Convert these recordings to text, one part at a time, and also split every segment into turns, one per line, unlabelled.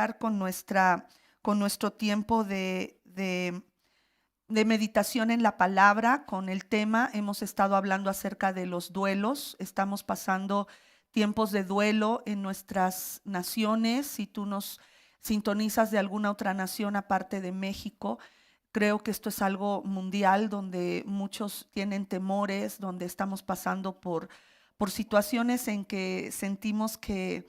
iniciar con nuestro tiempo de meditación en la palabra, con el tema. Hemos estado hablando acerca de los duelos. Estamos pasando tiempos de duelo en nuestras naciones. Si tú nos sintonizas de alguna otra nación aparte de México, creo que esto es algo mundial donde muchos tienen temores, donde estamos pasando por situaciones en que sentimos que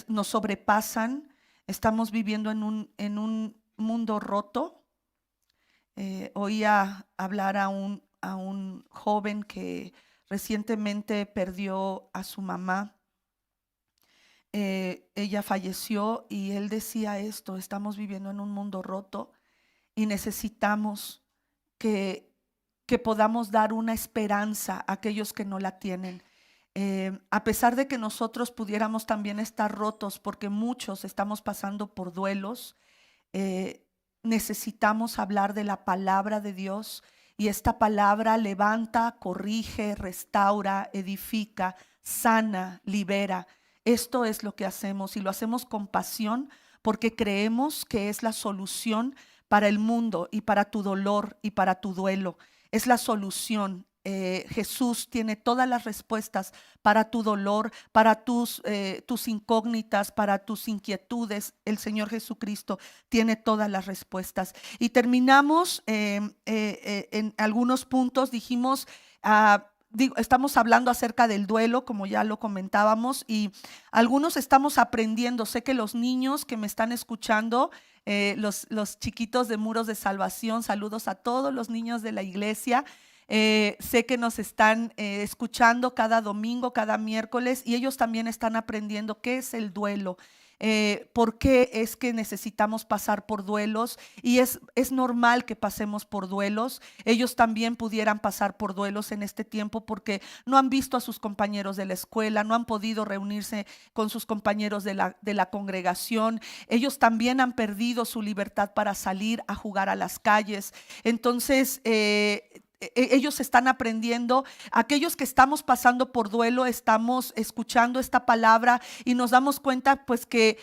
nos sobrepasan. Estamos viviendo en un mundo roto. Oía hablar a un joven que recientemente perdió a su mamá. Ella falleció y él decía esto: estamos viviendo en un mundo roto y necesitamos que podamos dar una esperanza a aquellos que no la tienen. A pesar de que nosotros pudiéramos también estar rotos, porque muchos estamos pasando por duelos, necesitamos hablar de la palabra de Dios, y esta palabra levanta, corrige, restaura, edifica, sana, libera. Esto es lo que hacemos, y lo hacemos con pasión porque creemos que es la solución para el mundo y para tu dolor y para tu duelo. Es la solución. Jesús tiene todas las respuestas para tu dolor, para tus incógnitas, para tus inquietudes. El Señor Jesucristo tiene todas las respuestas. Y terminamos en algunos puntos. Dijimos, estamos hablando acerca del duelo, como ya lo comentábamos, y algunos estamos aprendiendo. Sé que los niños que me están escuchando, los chiquitos de Muros de Salvación, saludos a todos los niños de la iglesia. Sé que nos están escuchando cada domingo, cada miércoles, y ellos también están aprendiendo qué es el duelo, por qué es que necesitamos pasar por duelos, y es normal que pasemos por duelos. Ellos también pudieran pasar por duelos en este tiempo porque no han visto a sus compañeros de la escuela, no han podido reunirse con sus compañeros de la congregación. Ellos también han perdido su libertad para salir a jugar a las calles. Entonces, ellos están aprendiendo. Aquellos que estamos pasando por duelo, estamos escuchando esta palabra y nos damos cuenta pues que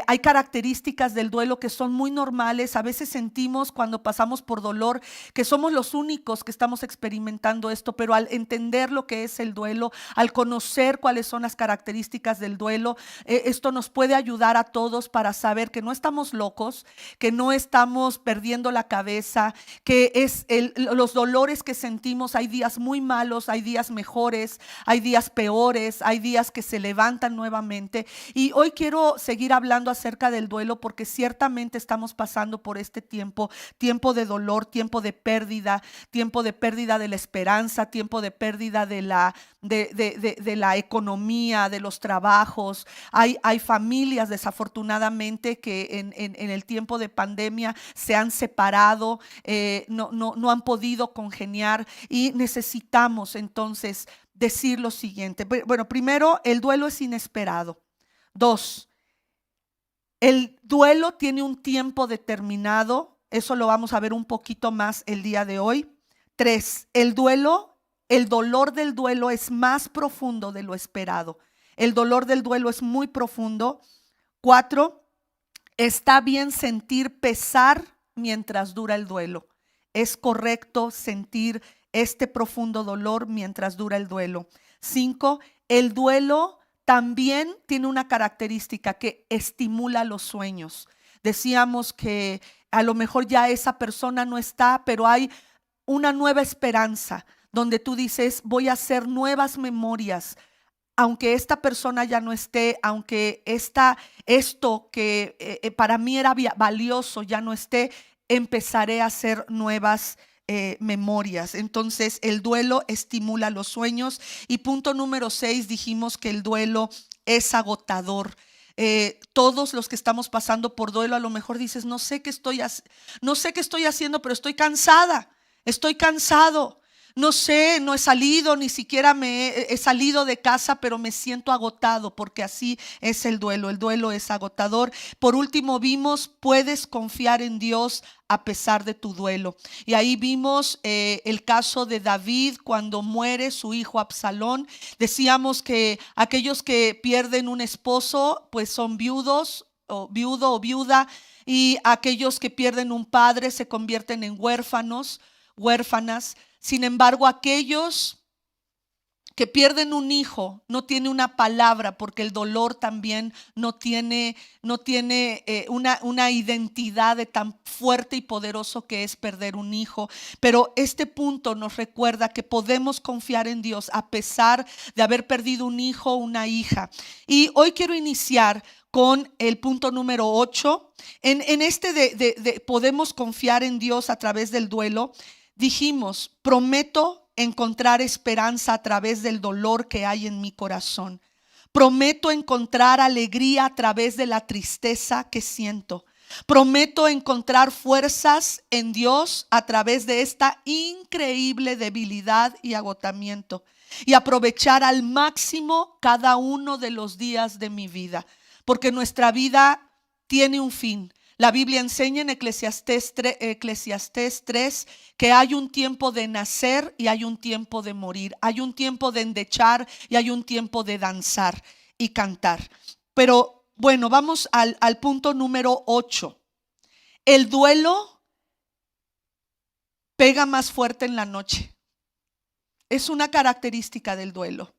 hay características del duelo que son muy normales. A veces sentimos cuando pasamos por dolor que somos los únicos que estamos experimentando esto, pero al entender lo que es el duelo, al conocer cuáles son las características del duelo, esto nos puede ayudar a todos para saber que no estamos locos, que no estamos perdiendo la cabeza, que los dolores que sentimos, hay días muy malos, hay días mejores, hay días peores, hay días que se levantan nuevamente. Y hoy quiero seguir hablando acerca del duelo porque ciertamente estamos pasando por este tiempo de dolor, tiempo de pérdida de la esperanza, tiempo de pérdida de la economía, de los trabajos. Hay familias desafortunadamente que en el tiempo de pandemia se han separado, no han podido congeniar, y necesitamos entonces decir lo siguiente. Bueno, primero, el duelo es inesperado. 2, el duelo tiene un tiempo determinado. Eso lo vamos a ver un poquito más el día de hoy. 3, el dolor del duelo es más profundo de lo esperado. El dolor del duelo es muy profundo. 4, está bien sentir pesar mientras dura el duelo. Es correcto sentir este profundo dolor mientras dura el duelo. 5, el duelo también tiene una característica que estimula los sueños. Decíamos que a lo mejor ya esa persona no está, pero hay una nueva esperanza donde tú dices: voy a hacer nuevas memorias. Aunque esta persona ya no esté, aunque esto que para mí era valioso ya no esté, empezaré a hacer nuevas memorias. Entonces el duelo estimula los sueños. Y punto número 6, dijimos que el duelo es agotador. Todos los que estamos pasando por duelo, a lo mejor dices: no sé qué estoy haciendo, pero estoy cansada, estoy cansado. No sé, no he salido, ni siquiera he salido de casa, pero me siento agotado porque así es el duelo. El duelo es agotador. Por último vimos, puedes confiar en Dios a pesar de tu duelo. Y ahí vimos el caso de David cuando muere su hijo Absalón. Decíamos que aquellos que pierden un esposo pues son viudos o viudo o viuda, y aquellos que pierden un padre se convierten en huérfanos, huérfanas. Sin embargo, aquellos que pierden un hijo no tiene una palabra, porque el dolor también no tiene una identidad de tan fuerte y poderoso que es perder un hijo. Pero este punto nos recuerda que podemos confiar en Dios a pesar de haber perdido un hijo o una hija. Y hoy quiero iniciar con el punto número 8. En este de podemos confiar en Dios a través del duelo. Dijimos, prometo encontrar esperanza a través del dolor que hay en mi corazón. Prometo encontrar alegría a través de la tristeza que siento. Prometo encontrar fuerzas en Dios a través de esta increíble debilidad y agotamiento, y aprovechar al máximo cada uno de los días de mi vida, porque nuestra vida tiene un fin. La Biblia enseña en Eclesiastés 3 que hay un tiempo de nacer y hay un tiempo de morir. Hay un tiempo de endechar y hay un tiempo de danzar y cantar. Pero bueno, vamos al punto número 8. El duelo pega más fuerte en la noche. Es una característica del duelo.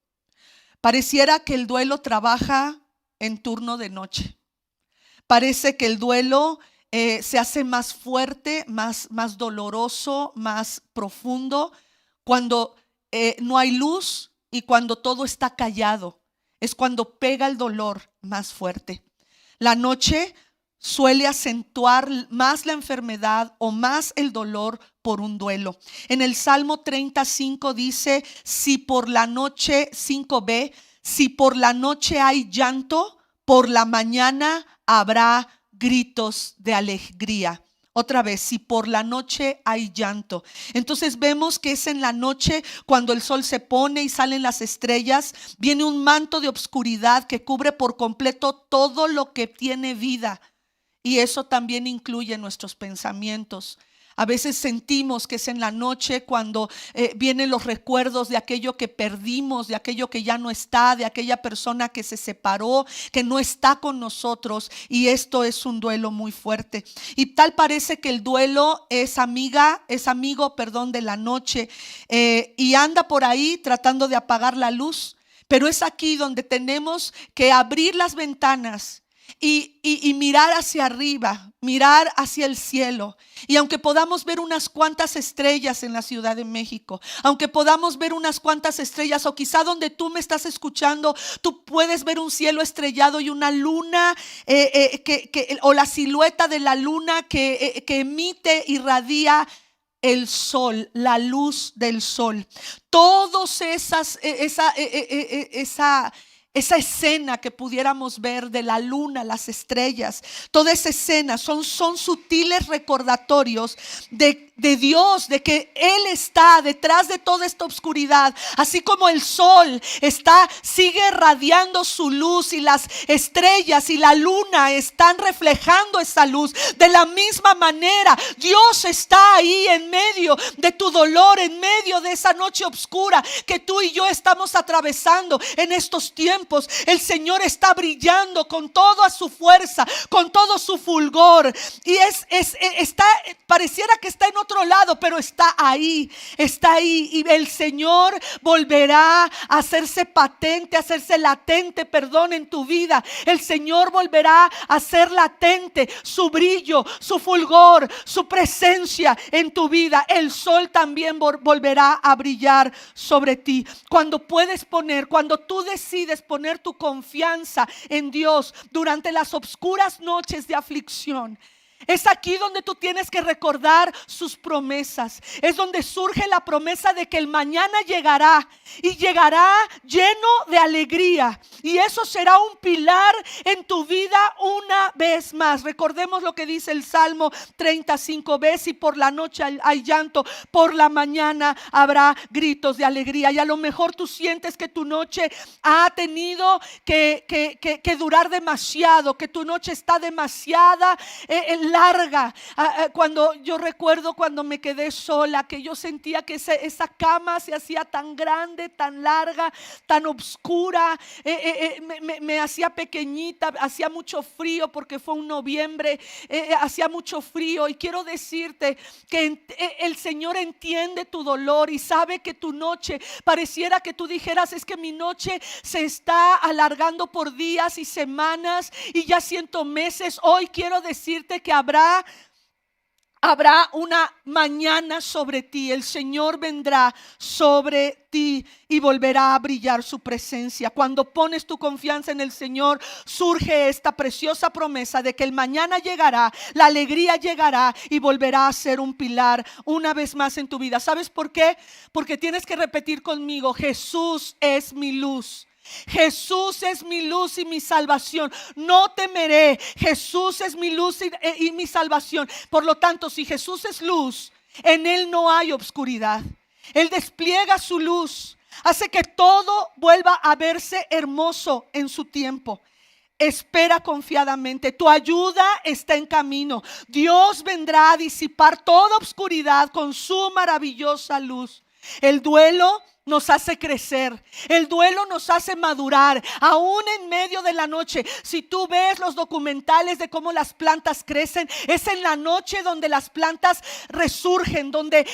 Pareciera que el duelo trabaja en turno de noche. Parece que el duelo se hace más fuerte, más doloroso, más profundo cuando no hay luz y cuando todo está callado. Es cuando pega el dolor más fuerte. La noche suele acentuar más la enfermedad o más el dolor por un duelo. En el Salmo 35 dice, si por la noche, 5b, si por la noche hay llanto, por la mañana habrá gritos de alegría. Otra vez, si por la noche hay llanto. Entonces vemos que es en la noche cuando el sol se pone y salen las estrellas, viene un manto de obscuridad que cubre por completo todo lo que tiene vida. Y eso también incluye nuestros pensamientos. A veces sentimos que es en la noche cuando vienen los recuerdos de aquello que perdimos, de aquello que ya no está, de aquella persona que se separó, que no está con nosotros, y esto es un duelo muy fuerte. Y tal parece que el duelo es amigo, de la noche, y anda por ahí tratando de apagar la luz, pero es aquí donde tenemos que abrir las ventanas y mirar hacia arriba, mirar hacia el cielo. Y aunque podamos ver unas cuantas estrellas en la Ciudad de México, aunque podamos ver unas cuantas estrellas, o quizá donde tú me estás escuchando, tú puedes ver un cielo estrellado y una luna, o la silueta de la luna que emite, irradia el sol, la luz del sol. Todos esa escena que pudiéramos ver de la luna, las estrellas, toda esa escena son sutiles recordatorios de Dios, de que Él está detrás de toda esta oscuridad. Así como el sol sigue irradiando su luz y las estrellas y la luna están reflejando esa luz, de la misma manera Dios está ahí en medio de tu dolor, en medio de esa noche oscura que tú y yo estamos atravesando en estos tiempos. El Señor está brillando con toda su fuerza, con todo su fulgor, y pareciera que está en otro lado, pero está ahí, y el Señor volverá a hacerse patente, a hacerse latente, en tu vida. El Señor volverá a hacer latente su brillo, su fulgor, su presencia en tu vida. El sol también volverá a brillar sobre ti. Cuando tú decides poner tu confianza en Dios durante las oscuras noches de aflicción, Es aquí donde tú tienes que recordar sus promesas. Es donde surge la promesa de que el mañana llegará y llegará lleno de alegría. Y eso será un pilar en tu vida una vez más. Recordemos lo que dice el Salmo 35. Ves y por la noche hay llanto, por la mañana habrá gritos de alegría. Y a lo mejor tú sientes que tu noche ha tenido que durar demasiado, que tu noche está demasiada larga. Cuando yo recuerdo cuando me quedé sola, que yo sentía que esa cama se hacía tan grande, tan larga, tan oscura, me hacía pequeñita, hacía mucho frío porque fue un noviembre, hacía mucho frío. Y quiero decirte que el Señor entiende tu dolor y sabe que tu noche pareciera que tú dijeras: es que mi noche se está alargando por días y semanas y ya siento meses. Hoy quiero decirte que habrá una mañana sobre ti. El Señor vendrá sobre ti y volverá a brillar su presencia. Cuando pones tu confianza en el Señor, surge esta preciosa promesa de que el mañana llegará, la alegría llegará y volverá a ser un pilar una vez más en tu vida. ¿Sabes por qué? Porque tienes que repetir conmigo: Jesús es mi luz. Jesús es mi luz y mi salvación. No temeré. Jesús es mi luz y mi salvación. Por lo tanto, si Jesús es luz, en Él no hay obscuridad. Él despliega su luz, hace que todo vuelva a verse hermoso en su tiempo. Espera confiadamente, tu ayuda está en camino. Dios vendrá a disipar toda obscuridad con su maravillosa luz. El duelo nos hace crecer, el duelo nos hace madurar, aún en medio de la noche. Si tú ves los documentales de cómo las plantas crecen, es en la noche donde las plantas resurgen, donde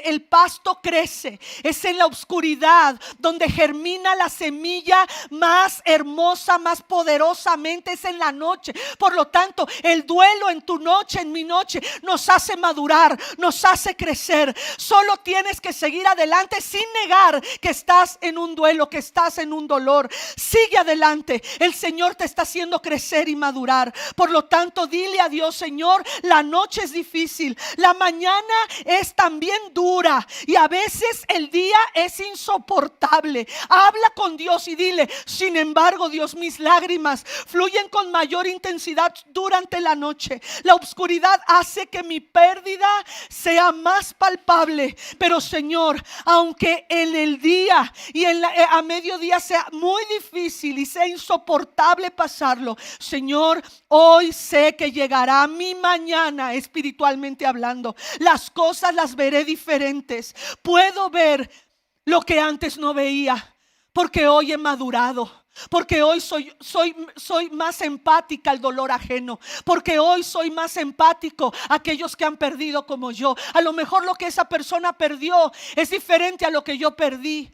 el pasto crece. Es en la oscuridad donde germina la semilla más hermosa, más poderosamente. Es en la noche. Por lo tanto, el duelo en tu noche, en mi noche, nos hace madurar, nos hace crecer. Solo tienes que seguir adelante sin negar que estás en un duelo, que estás en un dolor. Sigue adelante. El Señor te está haciendo crecer y madurar. Por lo tanto, dile a Dios: Señor, la noche es difícil, la mañana es también dura y a veces el día es insoportable. Habla con Dios y dile: sin embargo, Dios, mis lágrimas fluyen con mayor intensidad durante la noche. La oscuridad hace que mi pérdida sea más palpable. Pero Señor, aunque en el día y a mediodía sea muy difícil y sea insoportable pasarlo, Señor, hoy sé que llegará mi mañana espiritualmente hablando. Las cosas las veré diferentes. Puedo ver lo que antes no veía, porque hoy he madurado. Porque hoy soy más empática al dolor ajeno. Porque hoy soy más empático a aquellos que han perdido como yo. A lo mejor lo que esa persona perdió es diferente a lo que yo perdí.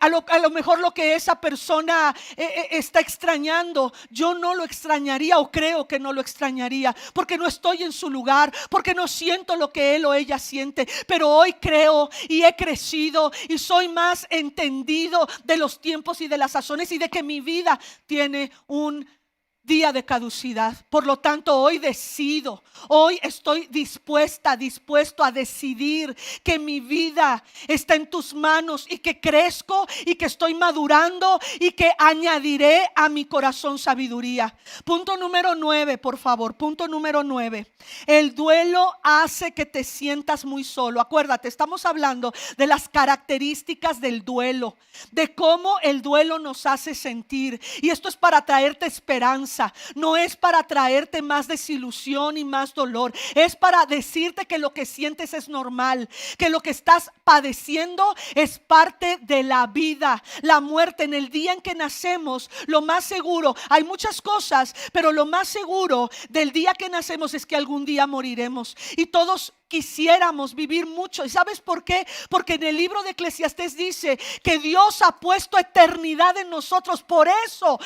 A lo mejor lo que esa persona está extrañando, yo no lo extrañaría, o creo que no lo extrañaría, porque no estoy en su lugar, porque no siento lo que él o ella siente. Pero hoy creo y he crecido y soy más entendido de los tiempos y de las sazones y de que mi vida tiene un día de caducidad. Por lo tanto, hoy decido, hoy estoy dispuesto a decidir que mi vida está en tus manos y que crezco y que estoy madurando y que añadiré a mi corazón sabiduría. Punto número 9, por favor. Punto número 9. El duelo hace que te sientas muy solo. Acuérdate, estamos hablando de las características del duelo, de cómo el duelo nos hace sentir. Y esto es para traerte esperanza. No es para traerte más desilusión y más dolor. Es para decirte que lo que sientes es normal, que lo que estás padeciendo es parte de la vida. La muerte, en el día en que nacemos, lo más seguro, hay muchas cosas, pero lo más seguro del día que nacemos es que algún día moriremos. Y todos quisiéramos vivir mucho. ¿Y sabes por qué? Porque en el libro de Eclesiastés dice que Dios ha puesto eternidad en nosotros. Por eso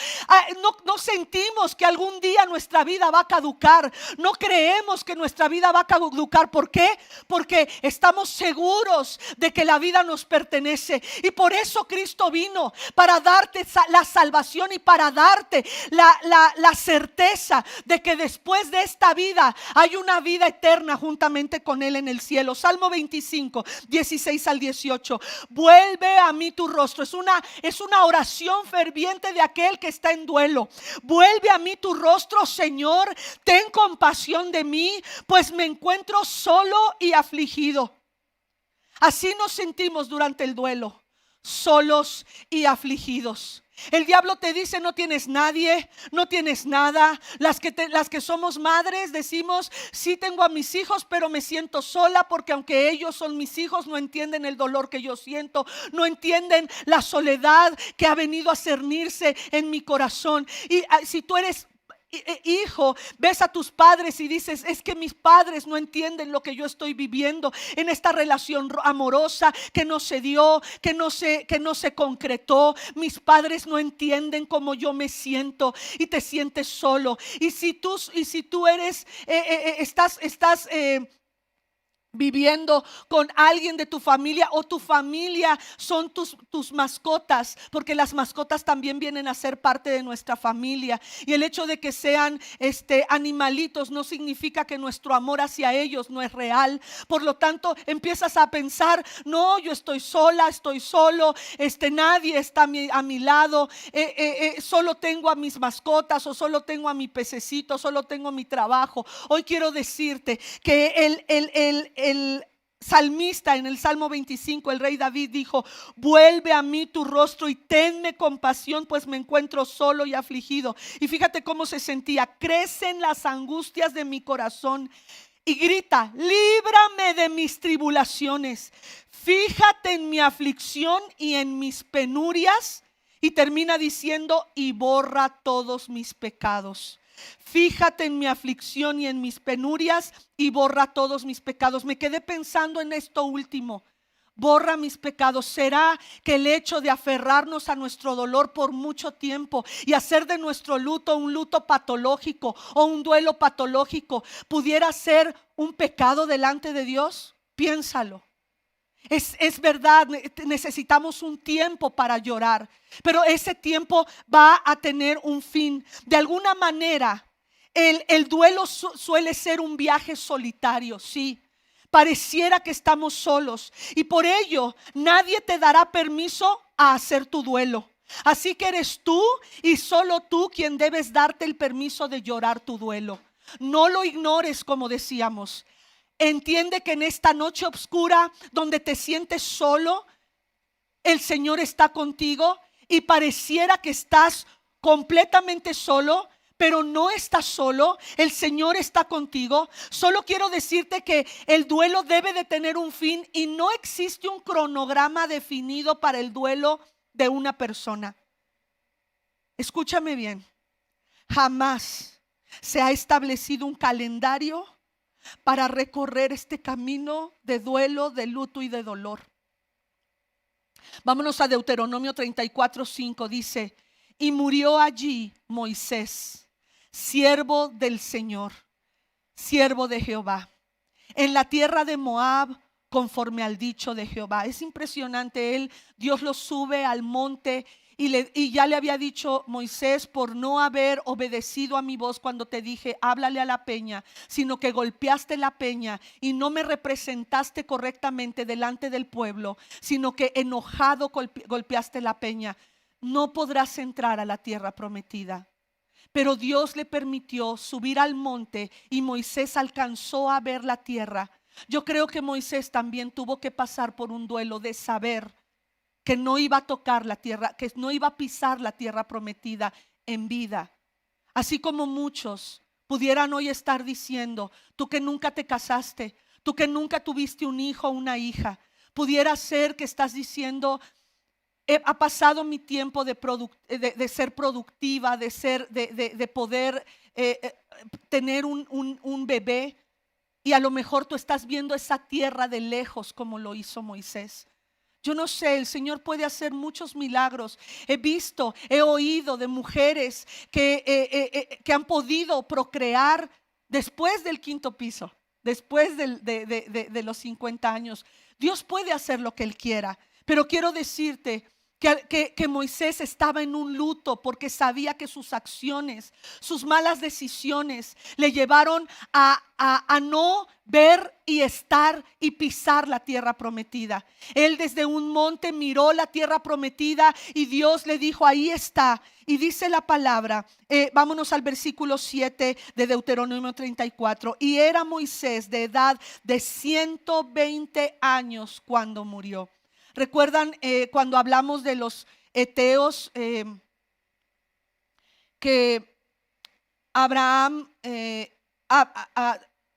no sentimos que algún día nuestra vida va a caducar. No creemos que nuestra vida va a caducar. ¿Por qué? Porque estamos seguros de que la vida nos pertenece. Y por eso Cristo vino, para darte la salvación y para darte la certeza de que después de esta vida hay una vida eterna juntamente con Él en el cielo. Salmo 25, 16 al 18. Vuelve a mí tu rostro. Es una oración ferviente de aquel que está en duelo. Vuelve a mí tu rostro, Señor. Ten compasión de mí, pues me encuentro solo y afligido. Así nos sentimos durante el duelo, solos y afligidos. El diablo te dice: no tienes nadie, no tienes nada. Las que somos madres decimos: sí tengo a mis hijos, pero me siento sola, porque aunque ellos son mis hijos, no entienden el dolor que yo siento, no entienden la soledad que ha venido a cernirse en mi corazón. Y si tú eres hijo, ves a tus padres y dices: es que mis padres no entienden lo que yo estoy viviendo en esta relación amorosa que no se dio, que no se concretó. Mis padres no entienden cómo yo me siento, y te sientes solo. Y si tú eres estás viviendo con alguien de tu familia, o tu familia son tus mascotas, porque las mascotas también vienen a ser parte de nuestra familia, y el hecho de que sean animalitos no significa que nuestro amor hacia ellos no es real. Por lo tanto, empiezas a pensar: no, yo estoy sola, estoy solo, nadie está a mi lado, solo tengo a mis mascotas, o solo tengo a mi pececito, solo tengo mi trabajo. Hoy quiero decirte que el salmista en el Salmo 25, el rey David dijo: vuelve a mí tu rostro y tenme compasión, pues me encuentro solo y afligido. Y fíjate cómo se sentía: crecen las angustias de mi corazón. Y grita: líbrame de mis tribulaciones, fíjate en mi aflicción y en mis penurias. Y termina diciendo: y borra todos mis pecados. Fíjate en mi aflicción y en mis penurias, y borra todos mis pecados. Me quedé pensando en esto último: borra mis pecados. ¿Será que el hecho de aferrarnos a nuestro dolor por mucho tiempo y hacer de nuestro luto un luto patológico o un duelo patológico pudiera ser un pecado delante de Dios? Piénsalo. Es verdad, necesitamos un tiempo para llorar, pero ese tiempo va a tener un fin. De alguna manera, el duelo suele ser un viaje solitario, sí. Pareciera que estamos solos, y por ello nadie te dará permiso a hacer tu duelo. Así que eres tú, y solo tú, quien debes darte el permiso de llorar tu duelo. No lo ignores, como decíamos. Entiende que en esta noche oscura, donde te sientes solo, el Señor está contigo, y pareciera que estás completamente solo, pero no estás solo. El Señor está contigo. Solo quiero decirte que el duelo debe de tener un fin, y no existe un cronograma definido para el duelo de una persona. Escúchame bien: jamás se ha establecido un calendario para recorrer este camino de duelo, de luto y de dolor. Vámonos a Deuteronomio 34:5. Dice: y murió allí Moisés, siervo del Señor, siervo de Jehová, en la tierra de Moab, conforme al dicho de Jehová. Es impresionante. Dios lo sube al monte, y ya le había dicho: Moisés, por no haber obedecido a mi voz cuando te dije háblale a la peña, sino que golpeaste la peña y no me representaste correctamente delante del pueblo, sino que enojado golpeaste la peña, no podrás entrar a la tierra prometida. Pero Dios le permitió subir al monte, y Moisés alcanzó a ver la tierra. Yo creo que Moisés también tuvo que pasar por un duelo de saber que no iba a tocar la tierra, que no iba a pisar la tierra prometida en vida. Así como muchos pudieran hoy estar diciendo: tú que nunca te casaste, tú que nunca tuviste un hijo o una hija, pudiera ser que estás diciendo: ha pasado mi tiempo de ser productiva, de poder tener un bebé, Y a lo mejor tú estás viendo esa tierra de lejos como lo hizo Moisés. Yo no sé, el Señor puede hacer muchos milagros. He visto, he oído de mujeres que han podido procrear después del quinto piso, después de los 50 años. Dios puede hacer lo que Él quiera, pero quiero decirte que Moisés estaba en un luto porque sabía que sus acciones, sus malas decisiones le llevaron a no ver y estar y pisar la tierra prometida. Él desde un monte miró la tierra prometida y Dios le dijo, ahí está. Y dice la palabra, vámonos al versículo 7 de Deuteronomio 34. Y era Moisés de edad de 120 años cuando murió. ¿Recuerdan cuando hablamos de los heteos que Abraham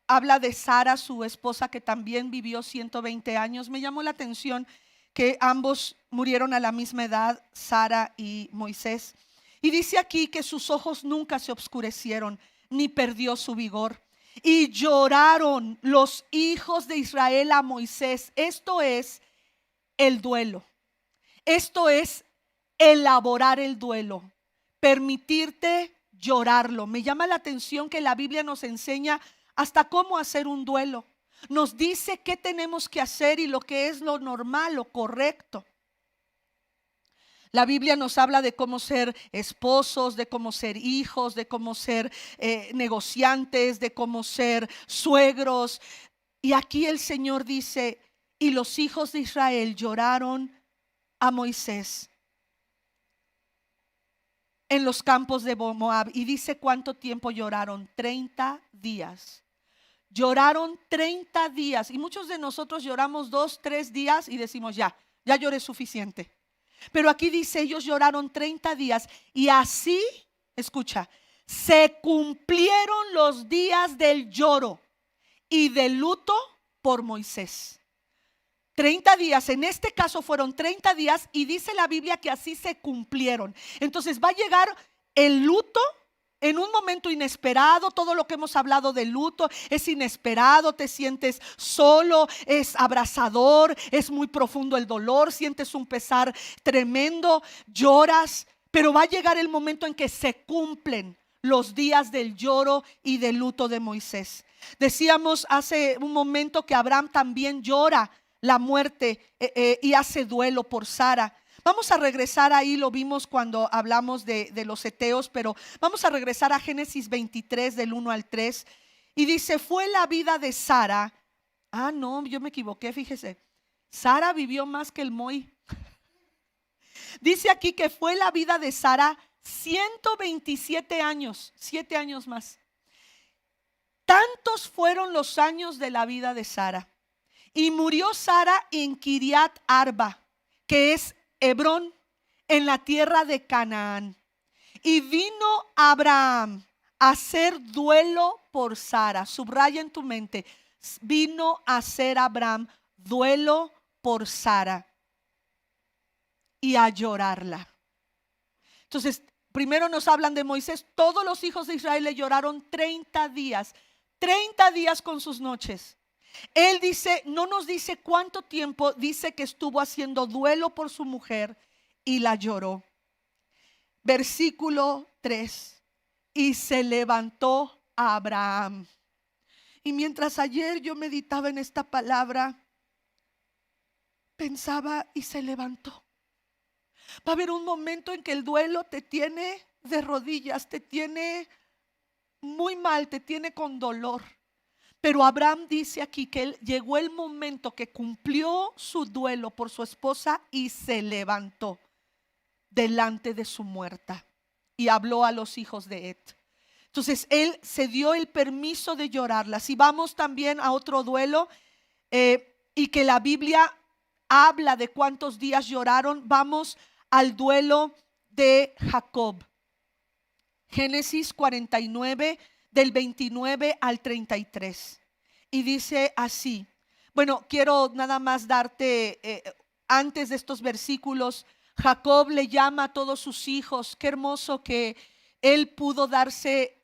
habla de Sara, su esposa, que también vivió 120 años? Me llamó la atención que ambos murieron a la misma edad, Sara y Moisés. Y dice aquí que sus ojos nunca se oscurecieron, ni perdió su vigor. Y lloraron los hijos de Israel a Moisés. Esto es el duelo. Esto es elaborar el duelo, permitirte llorarlo. Me llama la atención que la Biblia nos enseña hasta cómo hacer un duelo. Nos dice qué tenemos que hacer y lo que es lo normal, lo correcto. La Biblia nos habla de cómo ser esposos, de cómo ser hijos, de cómo ser negociantes, de cómo ser suegros. Y aquí el Señor dice, y los hijos de Israel lloraron a Moisés en los campos de Moab. Y dice cuánto tiempo lloraron, 30 días. Lloraron 30 días. Y muchos de nosotros lloramos 2, 3 días y decimos ya lloré suficiente. Pero aquí dice, ellos lloraron 30 días. Y así, escucha, se cumplieron los días del lloro y del luto por Moisés. 30 días, en este caso fueron 30 días y dice la Biblia que así se cumplieron. Entonces va a llegar el luto en un momento inesperado. Todo lo que hemos hablado de luto es inesperado, te sientes solo, es abrasador, es muy profundo el dolor, sientes un pesar tremendo, lloras, pero va a llegar el momento en que se cumplen los días del lloro y del luto de Moisés. Decíamos hace un momento que Abraham también llora la muerte y hace duelo por Sara. Vamos a regresar ahí, lo vimos cuando hablamos de los heteos, pero vamos a regresar a Génesis 23 del 1 al 3. Y dice, fue la vida de Sara. Ah, no, yo me equivoqué, fíjese. Sara vivió más que el Moy. Dice aquí que fue la vida de Sara 127 años, 7 años más. Tantos fueron los años de la vida de Sara. Y murió Sara en Kiriat Arba, que es Hebrón, en la tierra de Canaán. Y vino Abraham a hacer duelo por Sara. Subraya en tu mente, vino a hacer Abraham duelo por Sara y a llorarla. Entonces, primero nos hablan de Moisés. Todos los hijos de Israel le lloraron 30 días con sus noches. Él dice, no nos dice cuánto tiempo, dice que estuvo haciendo duelo por su mujer y la lloró. Versículo 3. Y se levantó a Abraham. Y mientras ayer yo meditaba en esta palabra, pensaba y se levantó. Va a haber un momento en que el duelo te tiene de rodillas, te tiene muy mal, te tiene con dolor. Pero Abraham dice aquí que llegó el momento que cumplió su duelo por su esposa y se levantó delante de su muerta y habló a los hijos de Et. Entonces él se dio el permiso de llorarla. Si vamos también a otro duelo y que la Biblia habla de cuántos días lloraron, vamos al duelo de Jacob. Génesis 49 del 29 al 33. Y dice así. Bueno, quiero nada más darte, antes de estos versículos, Jacob le llama a todos sus hijos. Qué hermoso que él pudo darse,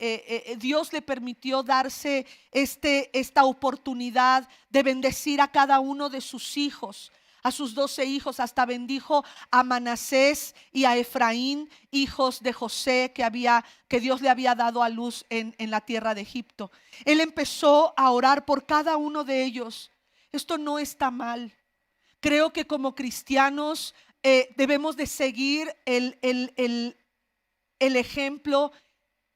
Dios le permitió darse esta oportunidad de bendecir a cada uno de sus hijos, a sus 12 hijos. Hasta bendijo a Manasés y a Efraín, hijos de José que Dios le había dado a luz en la tierra de Egipto. Él empezó a orar por cada uno de ellos. Esto no está mal. Creo que como cristianos debemos de seguir el ejemplo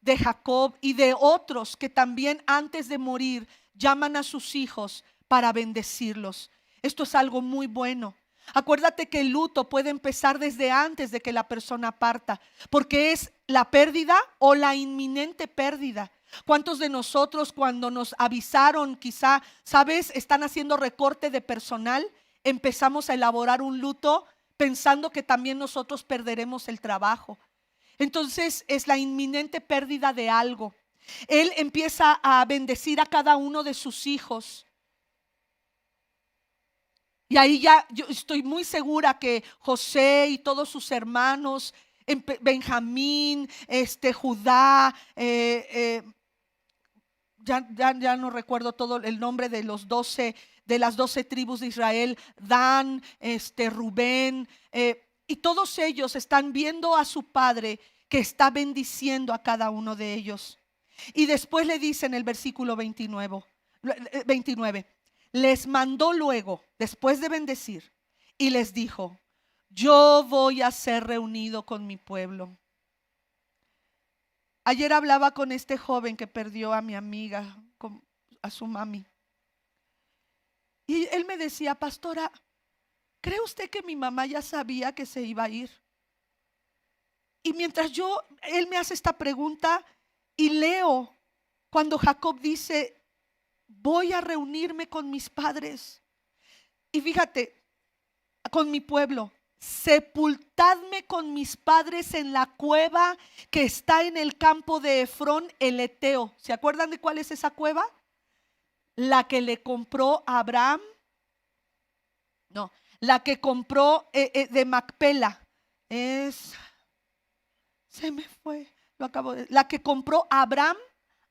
de Jacob y de otros que también antes de morir llaman a sus hijos para bendecirlos. Esto es algo muy bueno. Acuérdate que el luto puede empezar desde antes de que la persona parta, porque es la pérdida o la inminente pérdida. ¿Cuántos de nosotros, cuando nos avisaron, quizá, sabes, están haciendo recorte de personal, empezamos a elaborar un luto pensando que también nosotros perderemos el trabajo? Entonces es la inminente pérdida de algo. Él empieza a bendecir a cada uno de sus hijos. Y ahí ya yo estoy muy segura que José y todos sus hermanos, Benjamín, Judá, ya no recuerdo todo el nombre de los 12, de las 12 tribus de Israel, Dan, Rubén, y todos ellos están viendo a su padre que está bendiciendo a cada uno de ellos. Y después le dice en el versículo 29, les mandó luego, después de bendecir, y les dijo: yo voy a ser reunido con mi pueblo. Ayer hablaba con este joven que perdió a mi amiga, a su mami. Y él me decía: pastora, ¿cree usted que mi mamá ya sabía que se iba a ir? Y mientras él me hace esta pregunta y leo cuando Jacob dice: voy a reunirme con mis padres. Y fíjate, con mi pueblo. Sepultadme con mis padres en la cueva que está en el campo de Efrón el Eteo. ¿Se acuerdan de cuál es esa cueva? La que le compró a Abraham. No, la que compró de Macpela. Se me fue, la que compró Abraham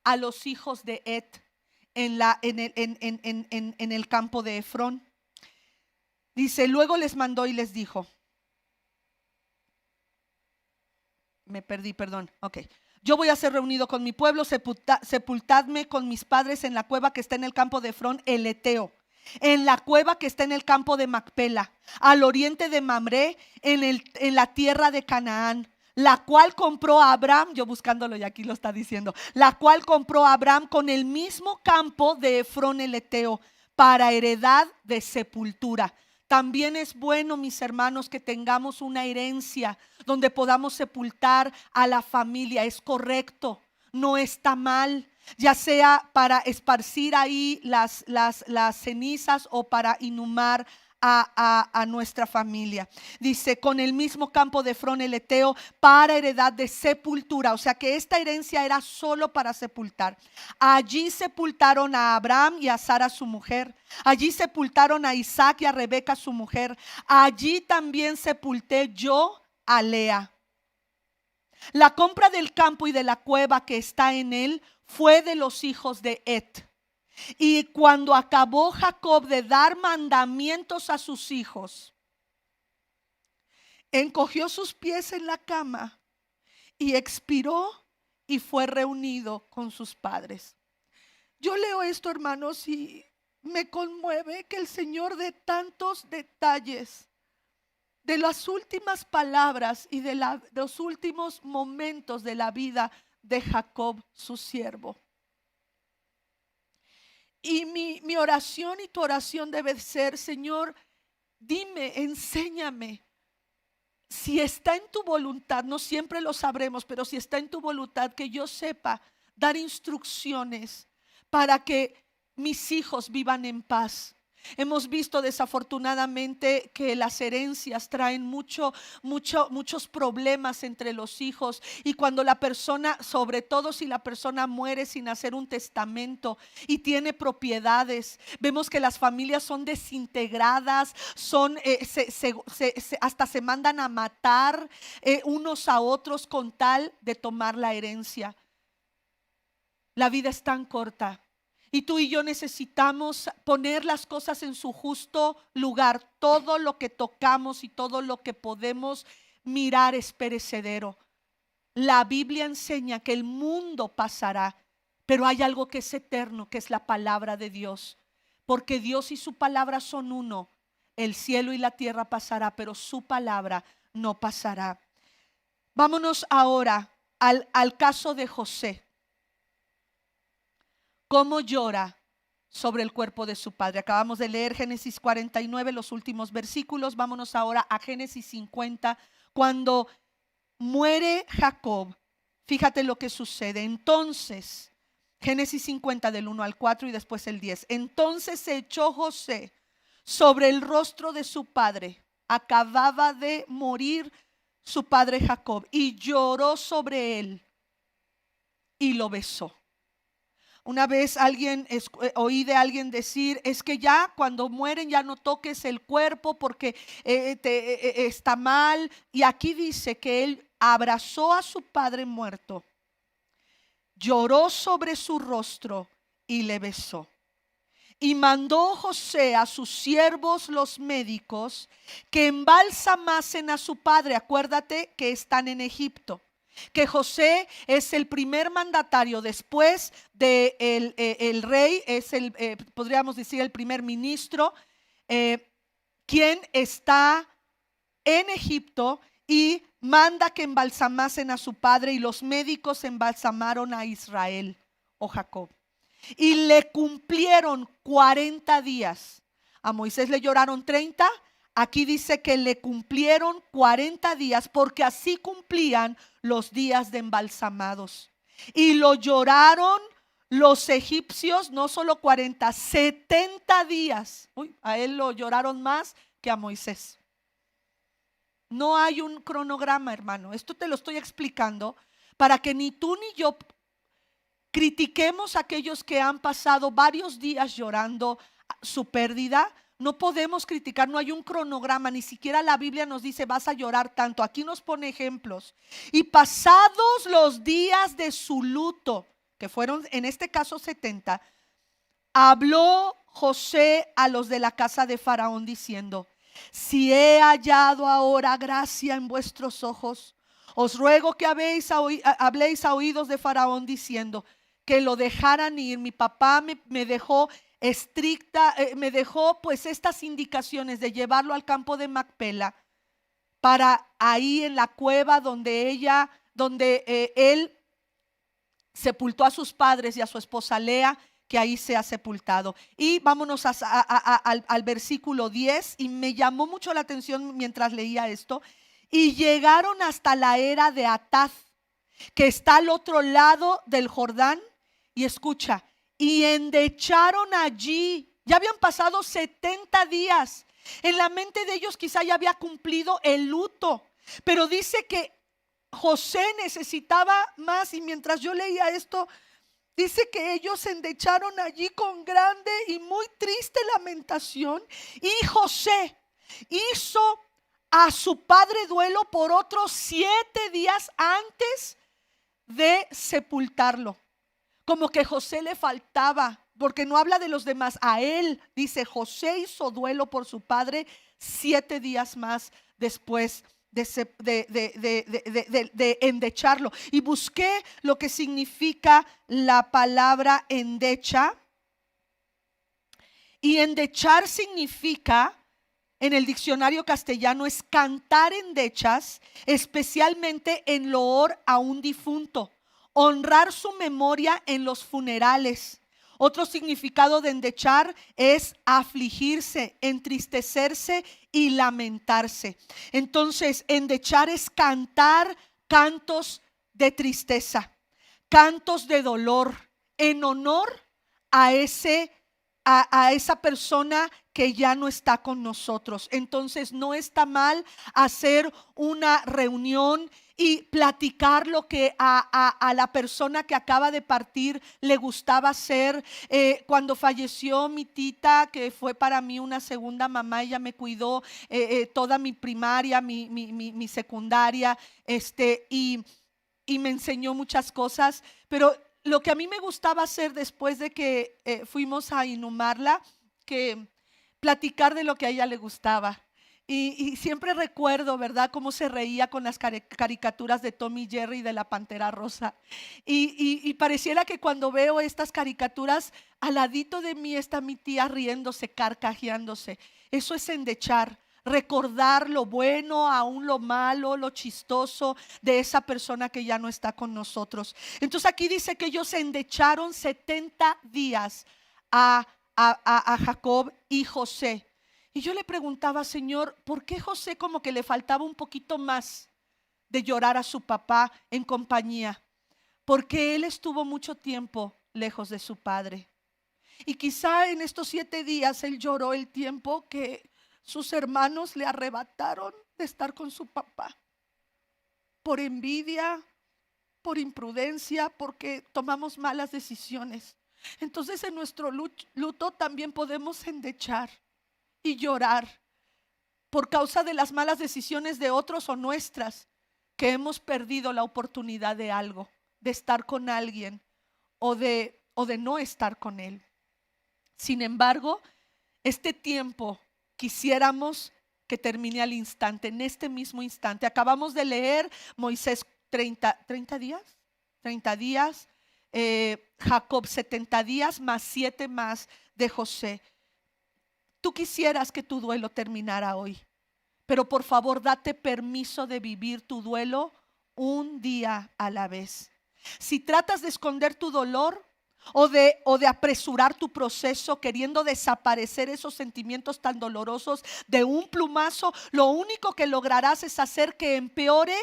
a los hijos de Et en el campo de Efrón. Dice: luego les mandó y les dijo, me perdí, perdón. Ok. Yo voy a ser reunido con mi pueblo, sepultadme con mis padres en la cueva que está en el campo de Efrón el Eteo, en la cueva que está en el campo de Macpela, al oriente de Mamre, en la tierra de Canaán, la cual compró Abraham, yo buscándolo y aquí lo está diciendo, la cual compró Abraham con el mismo campo de Efrón el Eteo, para heredad de sepultura. También es bueno, mis hermanos, que tengamos una herencia donde podamos sepultar a la familia. Es correcto, no está mal, ya sea para esparcir ahí las cenizas o para inhumar a nuestra familia. Dice: con el mismo campo de Efrón el Eteo, para heredad de sepultura. O sea que esta herencia era solo para sepultar. Allí sepultaron a Abraham y a Sara su mujer. Allí sepultaron a Isaac y a Rebeca su mujer. Allí también sepulté yo a Lea. La compra del campo y de la cueva que está en él fue de los hijos de Et. Y cuando acabó Jacob de dar mandamientos a sus hijos, encogió sus pies en la cama y expiró y fue reunido con sus padres. Yo leo esto, hermanos, y me conmueve que el Señor dé tantos detalles de las últimas palabras y de los últimos momentos de la vida de Jacob, su siervo. Y mi oración y tu oración debe ser: Señor, dime, enséñame. Si está en tu voluntad, no siempre lo sabremos, pero si está en tu voluntad, que yo sepa dar instrucciones para que mis hijos vivan en paz. Hemos visto desafortunadamente que las herencias traen muchos problemas entre los hijos, y cuando la persona, sobre todo si la persona muere sin hacer un testamento y tiene propiedades, vemos que las familias son desintegradas, hasta se mandan a matar unos a otros con tal de tomar la herencia. La vida es tan corta. Y tú y yo necesitamos poner las cosas en su justo lugar. Todo lo que tocamos y todo lo que podemos mirar es perecedero. La Biblia enseña que el mundo pasará, pero hay algo que es eterno, que es la palabra de Dios. Porque Dios y su palabra son uno. El cielo y la tierra pasará, pero su palabra no pasará. Vámonos ahora al caso de José. ¿Cómo llora sobre el cuerpo de su padre? Acabamos de leer Génesis 49, los últimos versículos. Vámonos ahora a Génesis 50. Cuando muere Jacob, fíjate lo que sucede. Entonces, Génesis 50 del 1 al 4 y después el 10. Entonces se echó José sobre el rostro de su padre. Acababa de morir su padre Jacob y lloró sobre él y lo besó. Una vez oí de alguien decir, es que ya cuando mueren ya no toques el cuerpo porque está mal. Y aquí dice que él abrazó a su padre muerto, lloró sobre su rostro y le besó. Y mandó José a sus siervos los médicos que embalsamasen a su padre. Acuérdate que están en Egipto, que José es el primer mandatario después de el rey, es podríamos decir el primer ministro, quien está en Egipto, y manda que embalsamasen a su padre, y los médicos embalsamaron a Israel o Jacob y le cumplieron 40 días. A Moisés le lloraron 30. Aquí dice que le cumplieron 40 días porque así cumplían los días de embalsamados. Y lo lloraron los egipcios, no solo 40, 70 días. A él lo lloraron más que a Moisés. No hay un cronograma, hermano. Esto te lo estoy explicando para que ni tú ni yo critiquemos a aquellos que han pasado varios días llorando su pérdida. No podemos criticar, no hay un cronograma, ni siquiera la Biblia nos dice vas a llorar tanto. Aquí nos pone ejemplos. Y pasados los días de su luto, que fueron en este caso 70, habló José a los de la casa de Faraón diciendo: si he hallado ahora gracia en vuestros ojos, os ruego que habléis a oídos de Faraón diciendo que lo dejaran ir. Mi papá me dejó me dejó pues estas indicaciones de llevarlo al campo de Macpela, para ahí en la cueva donde él sepultó a sus padres y a su esposa Lea, que ahí se ha sepultado. Y vámonos al versículo 10, y me llamó mucho la atención mientras leía esto. Y llegaron hasta la era de Atad, que está al otro lado del Jordán, y escucha, y endecharon allí. Ya habían pasado 70 días. En la mente de ellos quizá ya había cumplido el luto, pero dice que José necesitaba más. Y mientras yo leía esto, dice que ellos se endecharon allí con grande y muy triste lamentación. Y José hizo a su padre duelo por otros 7 días antes de sepultarlo. Como que José le faltaba, porque no habla de los demás. A él dice: José hizo duelo por su padre 7 días más después de endecharlo. Y busqué lo que significa la palabra endecha. Y endechar significa, en el diccionario castellano, es cantar endechas, especialmente en loor a un difunto, honrar su memoria en los funerales. Otro significado de endechar es afligirse, entristecerse y lamentarse. Entonces, endechar es cantar cantos de tristeza, cantos de dolor, en honor a esa persona que ya no está con nosotros. Entonces no está mal hacer una reunión y platicar lo que a la persona que acaba de partir le gustaba hacer. Cuando falleció mi tita, que fue para mí una segunda mamá, ella me cuidó toda mi primaria, mi secundaria, y me enseñó muchas cosas. Pero lo que a mí me gustaba hacer después de que fuimos a inhumarla, que platicar de lo que a ella le gustaba. Y siempre recuerdo, ¿verdad?, cómo se reía con las caricaturas de Tom y Jerry y de la Pantera Rosa. Y pareciera que cuando veo estas caricaturas, al ladito de mí está mi tía riéndose, carcajeándose. Eso es endechar. Recordar lo bueno, aún lo malo, lo chistoso de esa persona que ya no está con nosotros. Entonces aquí dice que ellos endecharon 70 días a Jacob y José. Y yo le preguntaba, Señor, ¿por qué José como que le faltaba un poquito más de llorar a su papá en compañía? Porque él estuvo mucho tiempo lejos de su padre. Y quizá en estos 7 días él lloró el tiempo que sus hermanos le arrebataron de estar con su papá. Por envidia, por imprudencia, porque tomamos malas decisiones. Entonces en nuestro luto también podemos endechar y llorar por causa de las malas decisiones de otros o nuestras, que hemos perdido la oportunidad de algo, de estar con alguien o de no estar con él. Sin embargo, este tiempo quisiéramos que termine al instante, en este mismo instante. Acabamos de leer Moisés 30 días, 30 días, Jacob 70 días más 7 más de José. Tú quisieras que tu duelo terminara hoy, pero por favor date permiso de vivir tu duelo un día a la vez. Si tratas de esconder tu dolor o de apresurar tu proceso, queriendo desaparecer esos sentimientos tan dolorosos de un plumazo, lo único que lograrás es hacer que empeore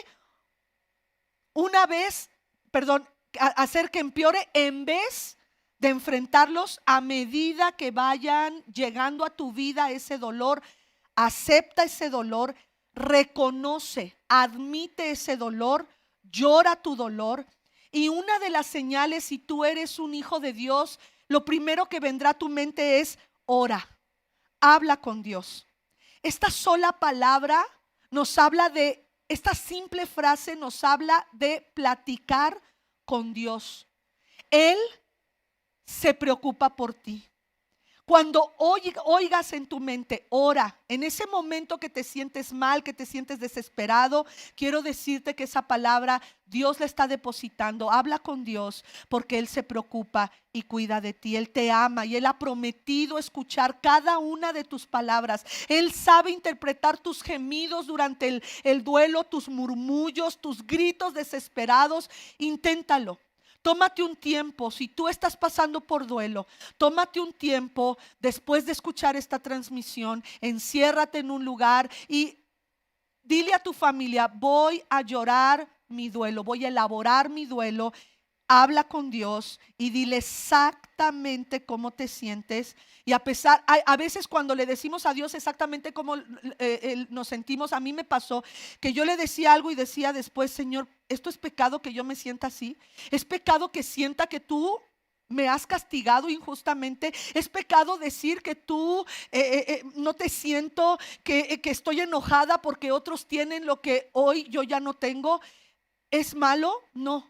hacer que empeore en vez de enfrentarlos. A medida que vayan llegando a tu vida ese dolor, acepta ese dolor, reconoce, admite ese dolor, llora tu dolor. Y una de las señales, si tú eres un hijo de Dios, lo primero que vendrá a tu mente es: ora, habla con Dios. Esta sola palabra nos habla de, esta simple frase nos habla de platicar con Dios. Él se preocupa por ti. Cuando oigas en tu mente, ora. En ese momento que te sientes mal, que te sientes desesperado, quiero decirte que esa palabra Dios la está depositando. Habla con Dios, porque Él se preocupa y cuida de ti. Él te ama y Él ha prometido escuchar cada una de tus palabras. Él sabe interpretar tus gemidos durante el duelo, tus murmullos, tus gritos desesperados. Inténtalo. Tómate un tiempo, si tú estás pasando por duelo, tómate un tiempo después de escuchar esta transmisión, enciérrate en un lugar y dile a tu familia: voy a llorar mi duelo, voy a elaborar mi duelo. Habla con Dios y dile exactamente cómo te sientes. Y a veces cuando le decimos a Dios exactamente cómo nos sentimos, a mí me pasó que yo le decía algo y decía después: Señor, ¿esto es pecado que yo me sienta así? ¿Es pecado que sienta que tú me has castigado injustamente? ¿Es pecado decir que tú no te siento, que estoy enojada porque otros tienen lo que hoy yo ya no tengo? ¿Es malo? No.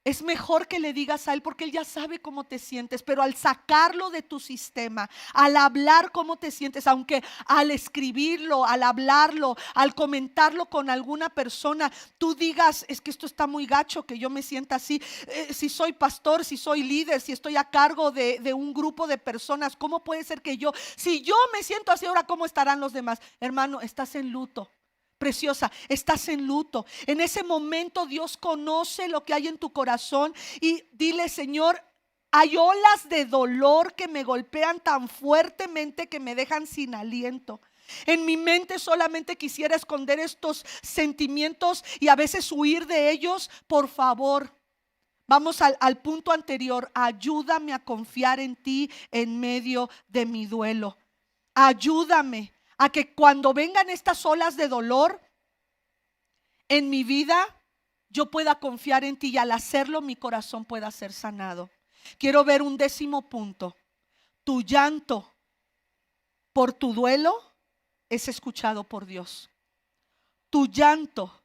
Es mejor que le digas a Él, porque Él ya sabe cómo te sientes. Pero al sacarlo de tu sistema, al hablar cómo te sientes, aunque al escribirlo, al hablarlo, al comentarlo con alguna persona, tú digas: es que esto está muy gacho que yo me sienta así. Si soy pastor, si soy líder, si estoy a cargo de un grupo de personas, ¿cómo puede ser que si yo me siento así, ahora cómo estarán los demás? Hermano, estás en luto. Preciosa, estás en luto. En ese momento Dios conoce lo que hay en tu corazón y dile: Señor, hay olas de dolor que me golpean tan fuertemente que me dejan sin aliento. En mi mente solamente quisiera esconder estos sentimientos y a veces huir de ellos. Por favor, vamos al punto anterior. Ayúdame a confiar en ti en medio de mi duelo. Ayúdame a que cuando vengan estas olas de dolor en mi vida, yo pueda confiar en ti y al hacerlo mi corazón pueda ser sanado. Quiero ver un 10º punto. Tu llanto por tu duelo es escuchado por Dios. Tu llanto.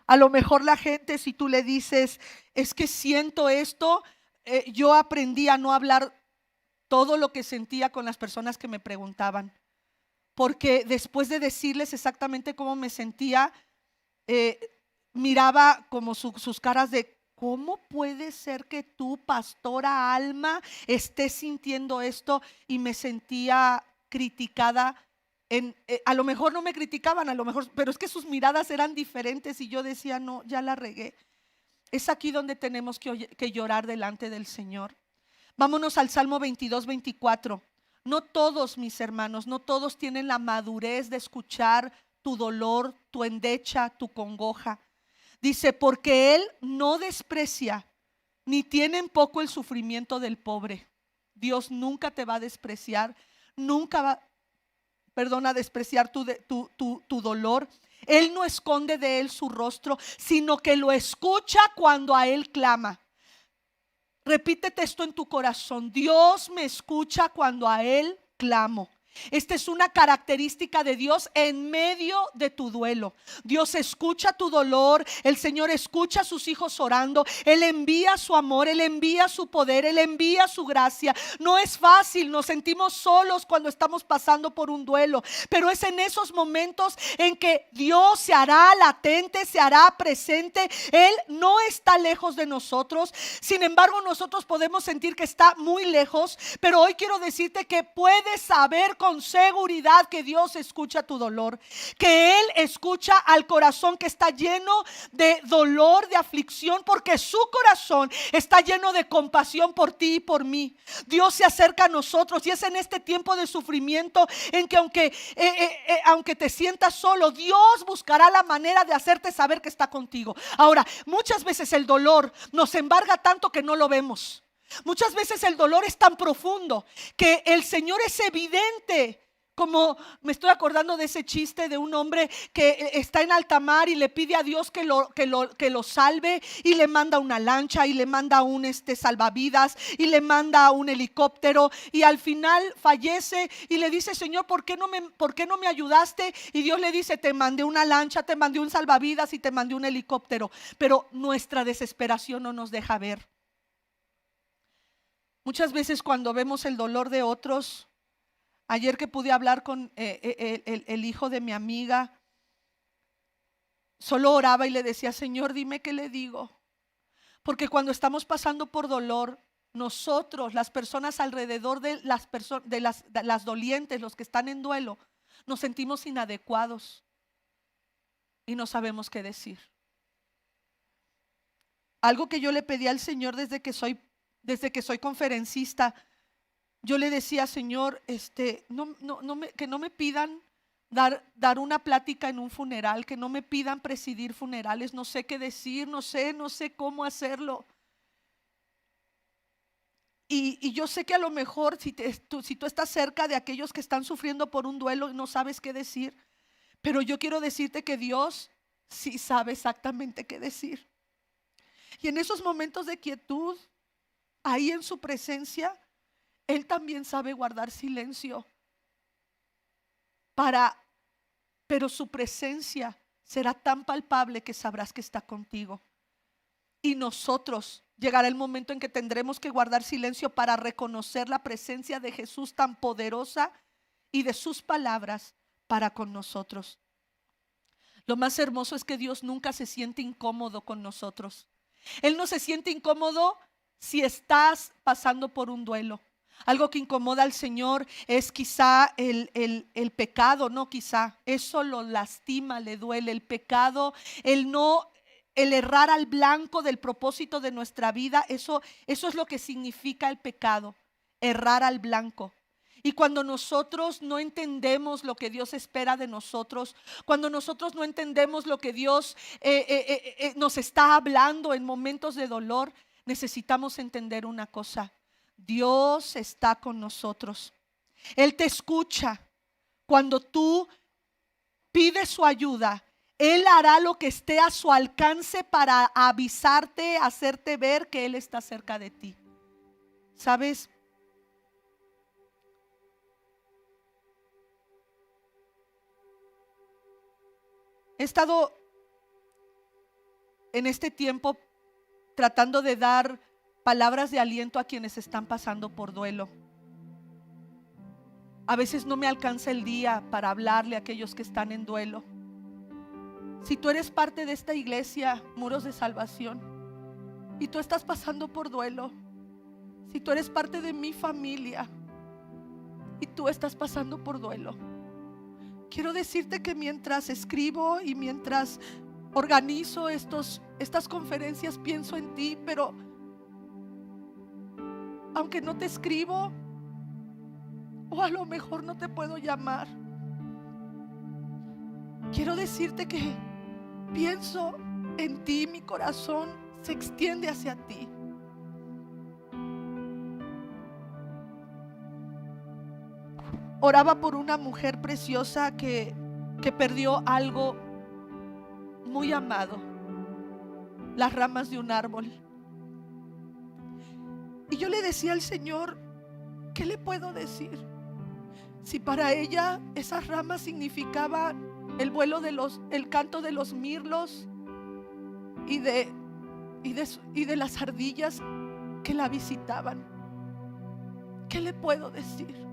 A lo mejor la gente, si tú le dices, es que siento esto, yo aprendí a no hablar todo lo que sentía con las personas que me preguntaban. Porque después de decirles exactamente cómo me sentía, miraba como sus caras de, ¿cómo puede ser que tú, pastora Alma, estés sintiendo esto? Y me sentía criticada. A lo mejor no me criticaban, a lo mejor, pero es que sus miradas eran diferentes y yo decía, no, ya la regué. Es aquí donde tenemos que llorar delante del Señor. Vámonos al Salmo 22, 24. No todos, mis hermanos, no todos tienen la madurez de escuchar tu dolor, tu endecha, tu congoja. Dice, porque Él no desprecia ni tiene en poco el sufrimiento del pobre. Dios nunca te va a despreciar, nunca va a despreciar tu dolor. Él no esconde de Él su rostro, sino que lo escucha cuando a Él clama. Repítete esto en tu corazón. Dios me escucha cuando a Él clamo. Esta es una característica de Dios en medio de tu duelo. Dios escucha tu dolor. El Señor escucha a sus hijos orando. Él envía su amor, Él envía su poder, Él envía su gracia. No es fácil, nos sentimos solos cuando estamos pasando por un duelo, pero es en esos momentos en que Dios se hará latente, se hará presente. Él no está lejos de nosotros. Sin embargo, nosotros podemos sentir que está muy lejos, pero hoy quiero decirte que puedes saber con seguridad que Dios escucha tu dolor, que Él escucha al corazón que está lleno de dolor, de aflicción, porque su corazón está lleno de compasión por ti y por mí. Dios se acerca a nosotros y es en este tiempo de sufrimiento en que aunque te sientas solo, Dios buscará la manera de hacerte saber que está contigo. Ahora, muchas veces el dolor nos embarga tanto que no lo vemos. Muchas veces el dolor es tan profundo que el Señor es evidente. Como me estoy acordando de ese chiste de un hombre que está en alta mar y le pide a Dios que lo salve, y le manda una lancha y le manda un salvavidas y le manda un helicóptero, y al final fallece y le dice, Señor, ¿por qué no me ayudaste? Y Dios le dice, te mandé una lancha, te mandé un salvavidas y te mandé un helicóptero. Pero nuestra desesperación no nos deja ver. Muchas veces cuando vemos el dolor de otros, ayer que pude hablar con el hijo de mi amiga, solo oraba y le decía, Señor, dime qué le digo. Porque cuando estamos pasando por dolor, nosotros, las personas alrededor de las dolientes, los que están en duelo, nos sentimos inadecuados y no sabemos qué decir. Algo que yo le pedí al Señor desde que soy conferencista, yo le decía, Señor, que no me pidan dar una plática en un funeral, que no me pidan presidir funerales, no sé qué decir, no sé cómo hacerlo. Y yo sé que a lo mejor si tú estás cerca de aquellos que están sufriendo por un duelo y no sabes qué decir, pero yo quiero decirte que Dios sí sabe exactamente qué decir. Y en esos momentos de quietud, ahí en su presencia, Él también sabe guardar silencio. Pero su presencia será tan palpable que sabrás que está contigo. Y nosotros llegará el momento en que tendremos que guardar silencio para reconocer la presencia de Jesús tan poderosa y de sus palabras para con nosotros. Lo más hermoso es que Dios nunca se siente incómodo con nosotros. Él no se siente incómodo si estás pasando por un duelo. Algo que incomoda al Señor es quizá el pecado, no quizá. Eso lo lastima, le duele. El pecado, el errar al blanco del propósito de nuestra vida, eso es lo que significa el pecado, errar al blanco. Y cuando nosotros no entendemos lo que Dios espera de nosotros, cuando nosotros no entendemos lo que Dios nos está hablando en momentos de dolor, necesitamos entender una cosa: Dios está con nosotros. Él te escucha. Cuando tú pides su ayuda, Él hará lo que esté a su alcance para avisarte, hacerte ver que Él está cerca de ti. ¿Sabes? He estado en este tiempo tratando de dar palabras de aliento a quienes están pasando por duelo. A veces no me alcanza el día para hablarle a aquellos que están en duelo. Si tú eres parte de esta iglesia, Muros de Salvación, y tú estás pasando por duelo, si tú eres parte de mi familia y tú estás pasando por duelo, quiero decirte que mientras escribo y mientras organizo estas conferencias, pienso en ti, pero aunque no te escribo, o a lo mejor no te puedo llamar, quiero decirte que pienso en ti, mi corazón se extiende hacia ti. Oraba por una mujer preciosa que perdió algo muy amado, las ramas de un árbol. Y yo le decía al Señor, ¿qué le puedo decir? Si para ella esas ramas significaban el canto de los mirlos y de las ardillas que la visitaban, ¿qué le puedo decir?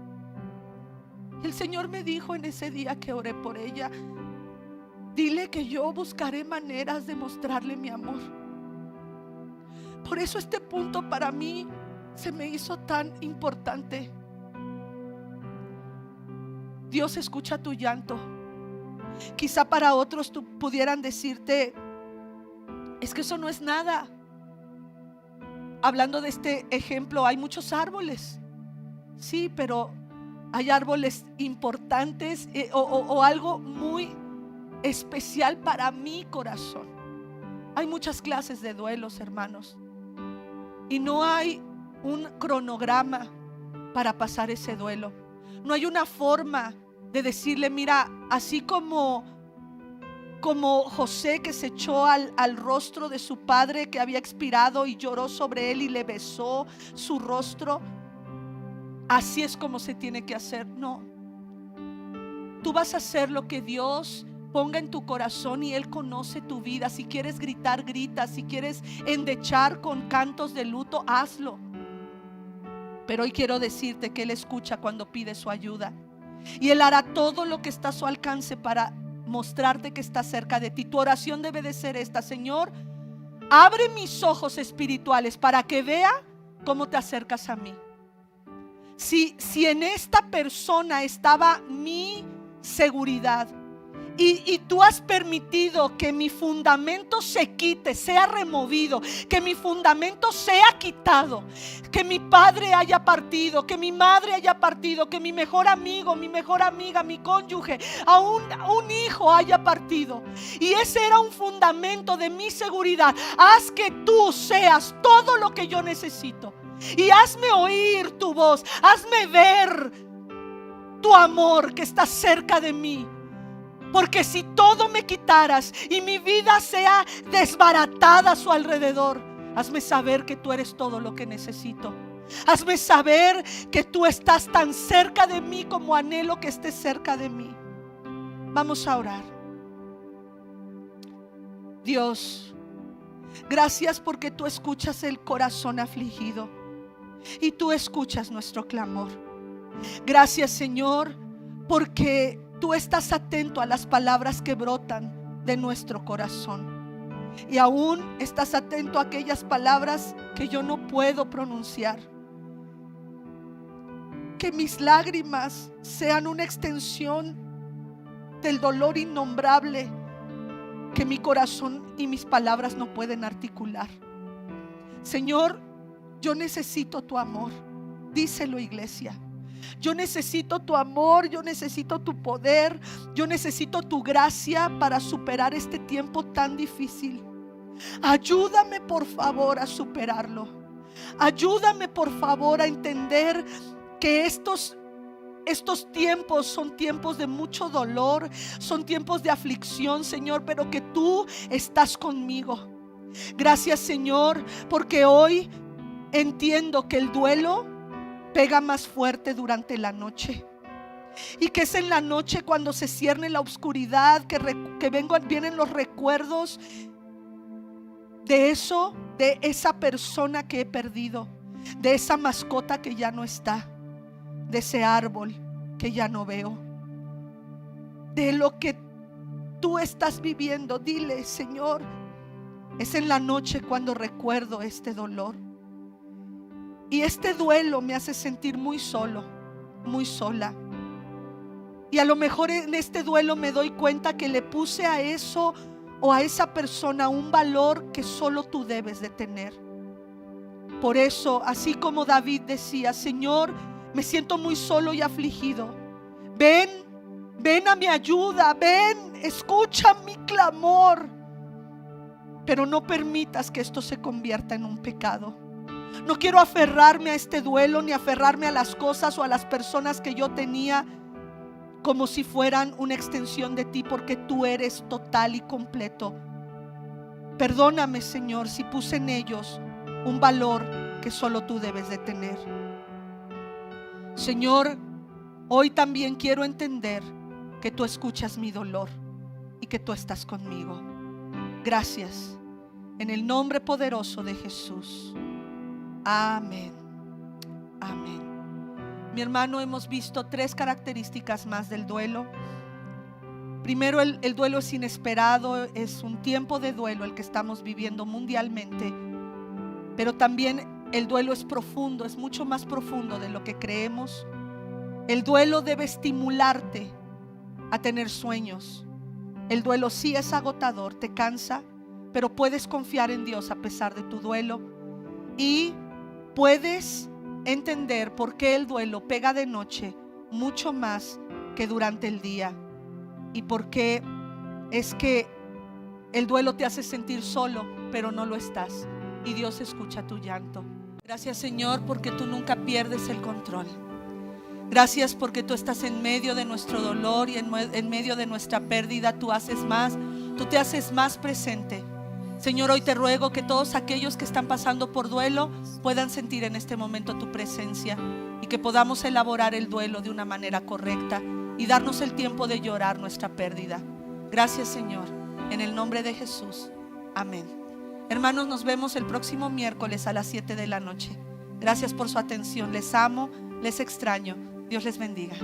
El Señor me dijo en ese día que oré por ella, dile que yo buscaré maneras de mostrarle mi amor. Por eso este punto para mí se me hizo tan importante. Dios escucha tu llanto. Quizá para otros pudieran decirte, es que eso no es nada. Hablando de este ejemplo, hay muchos árboles. Sí, pero hay árboles importantes o algo muy especial para mi corazón. Hay muchas clases de duelos, hermanos, y no hay un cronograma para pasar ese duelo. No hay una forma de decirle, mira, así como José, que se echó al rostro de su padre que había expirado y lloró sobre él y le besó su rostro, así es como se tiene que hacer. No, tú vas a hacer lo que Dios ponga en tu corazón, y Él conoce tu vida. Si quieres gritar, grita. Si quieres endechar con cantos de luto, hazlo. Pero hoy quiero decirte que Él escucha cuando pides su ayuda, y Él hará todo lo que está a su alcance para mostrarte que está cerca de ti. Tu oración debe de ser esta: Señor, abre mis ojos espirituales para que vea cómo te acercas a mí. Si en esta persona estaba mi seguridad, y tú has permitido que mi fundamento se quite, sea removido, que mi fundamento sea quitado, que mi padre haya partido, que mi madre haya partido, que mi mejor amigo, mi mejor amiga, mi cónyuge, aún un hijo haya partido, y ese era un fundamento de mi seguridad, haz que tú seas todo lo que yo necesito, y hazme oír tu voz, hazme ver tu amor que está cerca de mí. Porque si todo me quitaras y mi vida sea desbaratada a su alrededor, hazme saber que tú eres todo lo que necesito. Hazme saber que tú estás tan cerca de mí como anhelo que estés cerca de mí. Vamos a orar. Dios, gracias porque tú escuchas el corazón afligido y tú escuchas nuestro clamor. Gracias, Señor, porque tú estás atento a las palabras que brotan de nuestro corazón, y aún estás atento a aquellas palabras que yo no puedo pronunciar. Que mis lágrimas sean una extensión del dolor innombrable que mi corazón y mis palabras no pueden articular. Señor, yo necesito tu amor. Díselo, iglesia. Yo necesito tu amor, yo necesito tu poder, yo necesito tu gracia para superar este tiempo tan difícil. Ayúdame, por favor, a superarlo. Ayúdame, por favor, a entender que estos estos tiempos son tiempos de mucho dolor, son tiempos de aflicción, Señor, pero que tú estás conmigo. Gracias, Señor, porque hoy entiendo que el duelo pega más fuerte durante la noche. Y que es en la noche cuando se cierne la oscuridad que vienen los recuerdos de eso, de esa persona que he perdido, de esa mascota que ya no está, de ese árbol que ya no veo, de lo que tú estás viviendo. Dile, Señor, es en la noche cuando recuerdo este dolor. Y este duelo me hace sentir muy solo, muy sola. Y a lo mejor en este duelo me doy cuenta que le puse a eso o a esa persona un valor que solo tú debes de tener. Por eso, así como David decía, Señor, me siento muy solo y afligido. Ven a mi ayuda, ven, escucha mi clamor. Pero no permitas que esto se convierta en un pecado. No quiero aferrarme a este duelo, ni aferrarme a las cosas o a las personas que yo tenía como si fueran una extensión de ti, porque tú eres total y completo. Perdóname, Señor, si puse en ellos un valor que solo tú debes de tener. Señor, hoy también quiero entender que tú escuchas mi dolor y que tú estás conmigo. Gracias, en el nombre poderoso de Jesús. Amén. Amén. Mi hermano, hemos visto 3 características más del duelo. Primero, el duelo es inesperado, es un tiempo de duelo el que estamos viviendo mundialmente. Pero también el duelo es profundo, es mucho más profundo de lo que creemos. El duelo debe estimularte a tener sueños. El duelo sí es agotador, te cansa, pero puedes confiar en Dios a pesar de tu duelo. Y puedes entender por qué el duelo pega de noche mucho más que durante el día, y por qué es que el duelo te hace sentir solo, pero no lo estás, y Dios escucha tu llanto. Gracias, Señor, porque tú nunca pierdes el control. Gracias porque tú estás en medio de nuestro dolor y en medio de nuestra pérdida. Tú te haces más presente. Señor, hoy te ruego que todos aquellos que están pasando por duelo puedan sentir en este momento tu presencia, y que podamos elaborar el duelo de una manera correcta y darnos el tiempo de llorar nuestra pérdida. Gracias, Señor, en el nombre de Jesús. Amén. Hermanos, nos vemos el próximo miércoles a las 7 de la noche. Gracias por su atención. Les amo, les extraño. Dios les bendiga.